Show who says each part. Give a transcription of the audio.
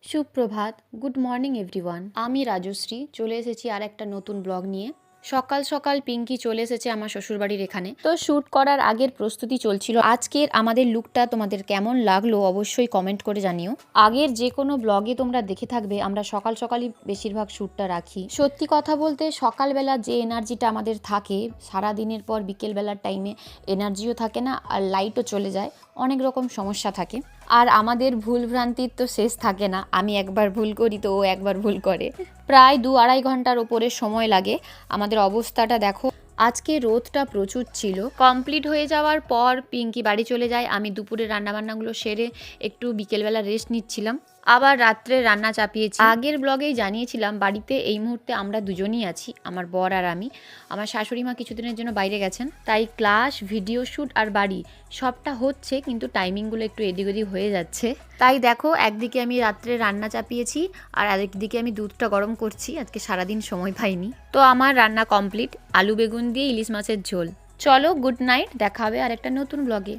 Speaker 1: সুপ্রভাত, good morning everyone. আমি রাজশ্রী চলে এসেছি আর একটা নতুন ব্লগ নিয়ে। সকাল সকাল পিঙ্কি চলে এসেছে আমার শ্বশুরবাড়ির এখানে, তো শ্যুট করার আগের প্রস্তুতি চলছিল। আজকের আমাদের লুকটা তোমাদের কেমন লাগলো অবশ্যই কমেন্ট করে জানিও। আগের যে কোনো ব্লগে তোমরা দেখে থাকবে আমরা সকাল সকালই বেশিরভাগ শ্যুটটা রাখি। সত্যি কথা বলতে সকালবেলা যে এনার্জিটা আমাদের থাকে, সারা দিনের পর বিকেলবেলার টাইমে এনার্জিও থাকে না, আর লাইটও চলে যায়, অনেক রকম সমস্যা থাকে। আর আমাদের ভুল ভ্রান্তির তো শেষ থাকে না, আমি একবার ভুল করি তো ও একবার ভুল করে। প্রায় 2-2.5 ঘন্টার ওপরে সময় লাগে। আমাদের অবস্থাটা দেখো। আজকে রোদটা প্রচুর ছিল। কমপ্লিট হয়ে যাওয়ার পর পিঙ্কি বাড়ি চলে যায়, আমি দুপুরে রান্নাবান্নাগুলো সেরে একটু বিকেলবেলা রেস্ট নিচ্ছিলাম। আবার রাত্রে রান্না চাপিয়েছি। আগের ব্লগেই জানিয়েছিলাম বাড়িতে এই মুহূর্তে আমরা দুজনই আছি, আমার বর আর আমি। আমার শাশুড়ি মা কিছুদিনের জন্য বাইরে গেছেন, তাই ক্লাস, ভিডিও শ্যুট আর বাড়ি সবটা হচ্ছে, কিন্তু টাইমিংগুলো একটু এদিক ওদিক হয়ে যাচ্ছে। তাই দেখো, একদিকে আমি রাত্রে রান্না চাপিয়েছি আর আরেকদিকে আমি দুধটা গরম করছি। আজকে সারাদিন সময় পাইনি। তো আমার রান্না কমপ্লিট, আলু বেগুন দিয়ে ইলিশ মাছের ঝোল। চলো, গুড নাইট, দেখা হবে আর একটা নতুন ব্লগে।